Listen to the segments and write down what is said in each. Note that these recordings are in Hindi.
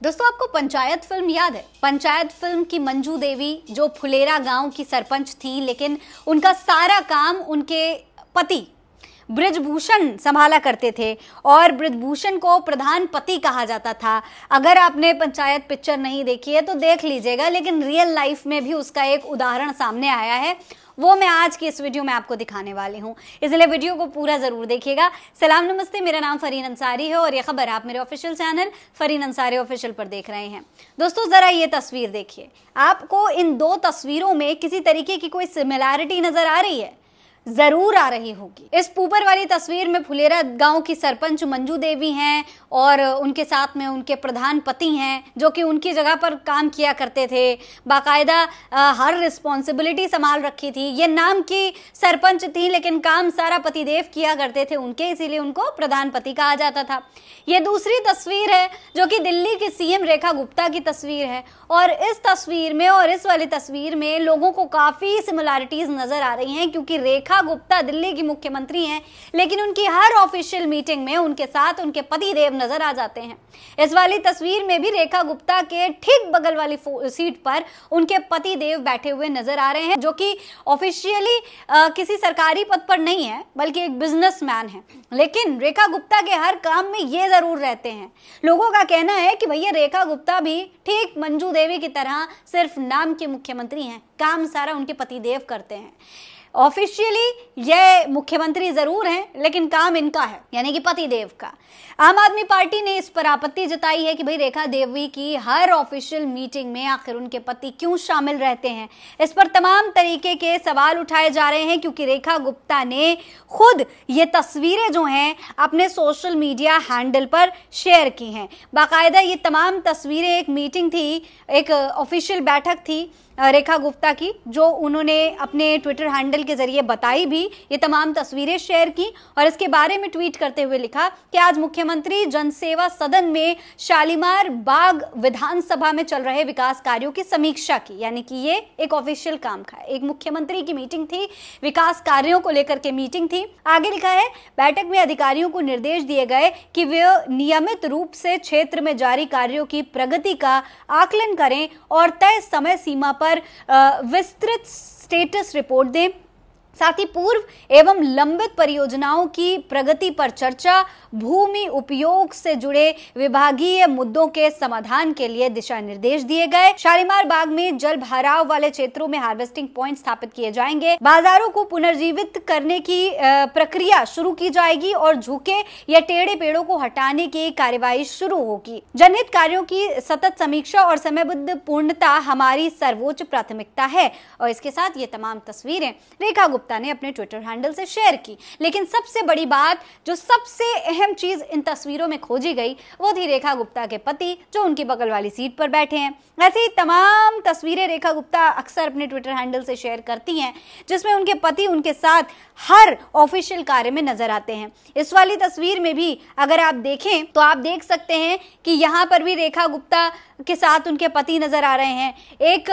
दोस्तों, आपको पंचायत फिल्म याद है? पंचायत फिल्म की मंजू देवी जो फुलेरा गांव की सरपंच थी, लेकिन उनका सारा काम उनके पति बृजभूषण संभाला करते थे और बृजभूषण को प्रधान पति कहा जाता था। अगर आपने पंचायत पिक्चर नहीं देखी है तो देख लीजिएगा, लेकिन रियल लाइफ में भी उसका एक उदाहरण सामने आया है, वो मैं आज की इस वीडियो में आपको दिखाने वाली हूँ, इसलिए वीडियो को पूरा जरूर देखिएगा। सलाम नमस्ते, मेरा नाम फरीन अंसारी है और ये खबर आप मेरे official channel Farheen Ansari official पर देख रहे हैं। दोस्तों, जरा ये तस्वीर देखिए, आपको इन दो तस्वीरों में किसी तरीके की कोई सिमिलैरिटी नजर आ रही है? जरूर आ रही होगी। इस ऊपर वाली तस्वीर में फुलेरा गांव की सरपंच मंजू देवी हैं और उनके साथ में उनके प्रधान पति हैं, जो कि उनकी जगह पर काम किया करते थे, बाकायदा हर रिस्पॉन्सिबिलिटी संभाल रखी थी। ये नाम की सरपंच थी लेकिन काम सारा पतिदेव किया करते थे उनके, इसीलिए उनको प्रधान पति कहा जाता था। ये दूसरी तस्वीर है जो कि दिल्ली की सीएम रेखा गुप्ता की तस्वीर है और इस तस्वीर में और इस वाली तस्वीर में लोगों को काफी सिमिलैरिटीज नजर आ रही हैं, क्योंकि रेखा गुप्ता दिल्ली की मुख्यमंत्री हैं, लेकिन उनकी हर ऑफिशियल मीटिंग में उनके साथ उनके पति देव नजर आ जाते हैं। इस वाली तस्वीर में भी रेखा गुप्ता के ठीक बगल वाली सीट पर उनके पति देव बैठे हुए नजर आ रहे हैं, जो कि ऑफिशियली किसी सरकारी पद पर नहीं है बल्कि एक बिजनेसमैन है, लेकिन रेखा गुप्ता के हर काम में ये जरूर रहते हैं। लोगों का कहना है कि भैया रेखा गुप्ता भी ठीक मंजू देवी की तरह सिर्फ नाम के मुख्यमंत्री हैं, काम सारा उनके पति देव करते हैं। ऑफिशियली ये मुख्यमंत्री जरूर हैं लेकिन काम इनका है, यानी कि पति देव का। आम आदमी पार्टी ने इस पर आपत्ति जताई है कि भाई रेखा देवी की हर ऑफिशियल मीटिंग में आखिर उनके पति क्यों शामिल रहते हैं। इस पर तमाम तरीके के सवाल उठाए जा रहे हैं, क्योंकि रेखा गुप्ता ने खुद ये तस्वीरें जो हैं अपने सोशल मीडिया हैंडल पर शेयर की हैं। बाकायदा ये तमाम तस्वीरें, एक मीटिंग थी, एक ऑफिशियल बैठक थी रेखा गुप्ता की, जो उन्होंने अपने ट्विटर हैंडल के जरिए बताई भी। ये तमाम तस्वीरें शेयर की और इसके बारे में ट्वीट करते हुए लिखा कि आज मुख्यमंत्री जनसेवा सदन में शालीमार बाग विधानसभा में चल रहे विकास कार्यों की समीक्षा की, यानी कि ये एक ऑफिशियल काम का, एक मुख्यमंत्री की मीटिंग थी, विकास कार्यों को लेकर के मीटिंग थी। आगे लिखा है, बैठक में अधिकारियों को निर्देश दिए गए कि वे नियमित रूप से क्षेत्र में जारी कार्यों की प्रगति का आकलन करें और तय समय सीमा पर विस्तृत स्टेटस रिपोर्ट दें। साथ ही पूर्व एवं लंबित परियोजनाओं की प्रगति पर चर्चा, भूमि उपयोग से जुड़े विभागीय मुद्दों के समाधान के लिए दिशा निर्देश दिए गए। शालीमार बाग में जल भराव वाले क्षेत्रों में हार्वेस्टिंग पॉइंट स्थापित किए जाएंगे। बाजारों को पुनर्जीवित करने की प्रक्रिया शुरू की जाएगी और झुके या टेढ़े पेड़ों को हटाने की कार्यवाही शुरू होगी। जनहित कार्यों की सतत समीक्षा और समयबद्ध पूर्णता हमारी सर्वोच्च प्राथमिकता है। और इसके साथ ये तमाम तस्वीरें रेखा गुप्ता ने अपने ट्विटर हैंडल से शेयर की। लेकिन सबसे बड़ी बात, जो सबसे अहम चीज इन तस्वीरों में खोजी गई, वो थी रेखा गुप्ता के पति, जो उनकी बगल वाली सीट पर बैठे हैं। ऐसे ही तमाम तस्वीरें रेखा गुप्ता अक्सर अपने ट्विटर हैंडल से शेयर करती हैं, जिसमें उनके पति उनके साथ हर ऑफिशियल कार्य में नजर आते हैं। इस वाली तस्वीर में भी अगर आप देखें तो आप देख सकते हैं कि यहाँ पर भी रेखा गुप्ता के साथ उनके पति नजर आ रहे हैं। एक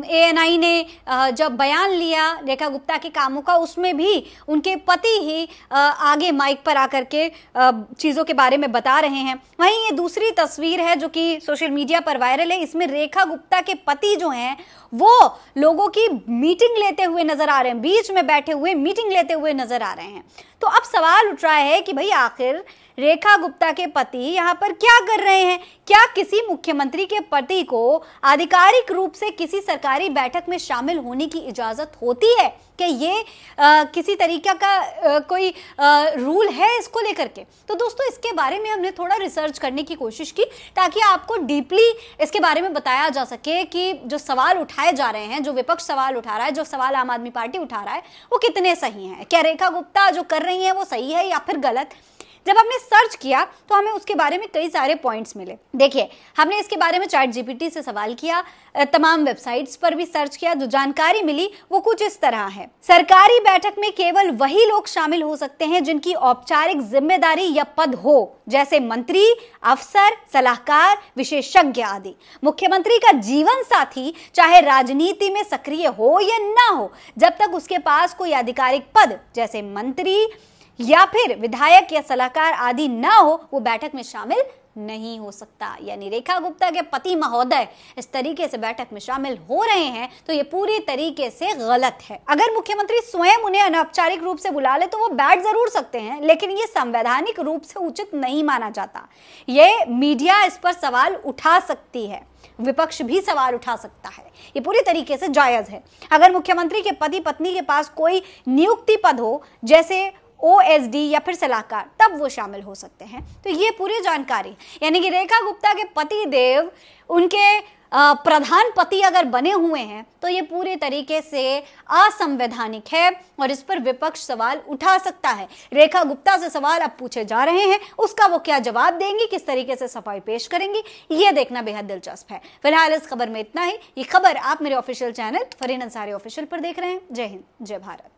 ANI ने जब बयान लिया रेखा गुप्ता के कामों का, उसमें भी उनके पति ही आगे माइक पर आकर के चीजों के बारे में बता रहे हैं। वहीं ये दूसरी तस्वीर है जो कि सोशल मीडिया पर वायरल है, इसमें रेखा गुप्ता के पति जो हैं वो लोगों की मीटिंग लेते हुए नजर आ रहे हैं, बीच में बैठे हुए मीटिंग लेते हुए नजर आ रहे हैं। तो अब सवाल उठ रहा है कि भाई आखिर रेखा गुप्ता के पति यहाँ पर क्या कर रहे हैं? क्या किसी मुख्यमंत्री के पति को आधिकारिक रूप से किसी सरकारी बैठक में शामिल होने की इजाजत होती है? कि ये किसी तरीके का कोई रूल है इसको लेकर के? तो दोस्तों, इसके बारे में हमने थोड़ा रिसर्च करने की कोशिश की ताकि आपको डीपली इसके बारे में बताया जा सके कि जो सवाल उठाए जा रहे हैं, जो विपक्ष सवाल उठा रहा है, जो सवाल आम आदमी पार्टी उठा रहा है, वो कितने सही हैं। क्या रेखा गुप्ता जो कर रही हैं वो सही है या फिर गलत? जब हमने सर्च किया तो हमें उसके बारे में कई सारे पॉइंट्स मिले। देखिए, हमने इसके बारे में ChatGPT से सवाल किया, तमाम वेबसाइट्स पर भी सर्च किया। जो जानकारी मिली वो कुछ इस तरह है। सरकारी बैठक में केवल वही लोग शामिल हो सकते हैं जिनकी औपचारिक जिम्मेदारी या पद हो, जैसे मंत्री, अफसर, सलाहकार, विशेषज्ञ आदि। मुख्यमंत्री का जीवन साथी चाहे राजनीति में सक्रिय हो या ना हो, जब तक उसके पास कोई आधिकारिक पद जैसे मंत्री या फिर विधायक या सलाहकार आदि ना हो, वो बैठक में शामिल नहीं हो सकता। यानी रेखा गुप्ता के पति महोदय इस तरीके से बैठक में शामिल हो रहे हैं तो ये पूरी तरीके से गलत है। अगर मुख्यमंत्री स्वयं उन्हें अनौपचारिक रूप से बुला ले तो वो बैठ जरूर सकते हैं, लेकिन ये संवैधानिक रूप से उचित नहीं माना जाता। ये मीडिया इस पर सवाल उठा सकती है, विपक्ष भी सवाल उठा सकता है, ये पूरी तरीके से जायज है। अगर मुख्यमंत्री के पति पत्नी के पास कोई नियुक्ति पद हो जैसे OSD या फिर सलाहकार, तब वो शामिल हो सकते हैं। तो ये पूरी जानकारी, यानी कि रेखा गुप्ता के पति देव उनके प्रधान पति अगर बने हुए हैं तो ये पूरी तरीके से असंवैधानिक है और इस पर विपक्ष सवाल उठा सकता है। रेखा गुप्ता से सवाल अब पूछे जा रहे हैं, उसका वो क्या जवाब देंगी, किस तरीके से सफाई पेश करेंगी, ये देखना बेहद दिलचस्प है। फिलहाल इस खबर में इतना ही। ये खबर आप मेरे official channel Farheen Ansari official पर देख रहे हैं। जय हिंद, जय भारत।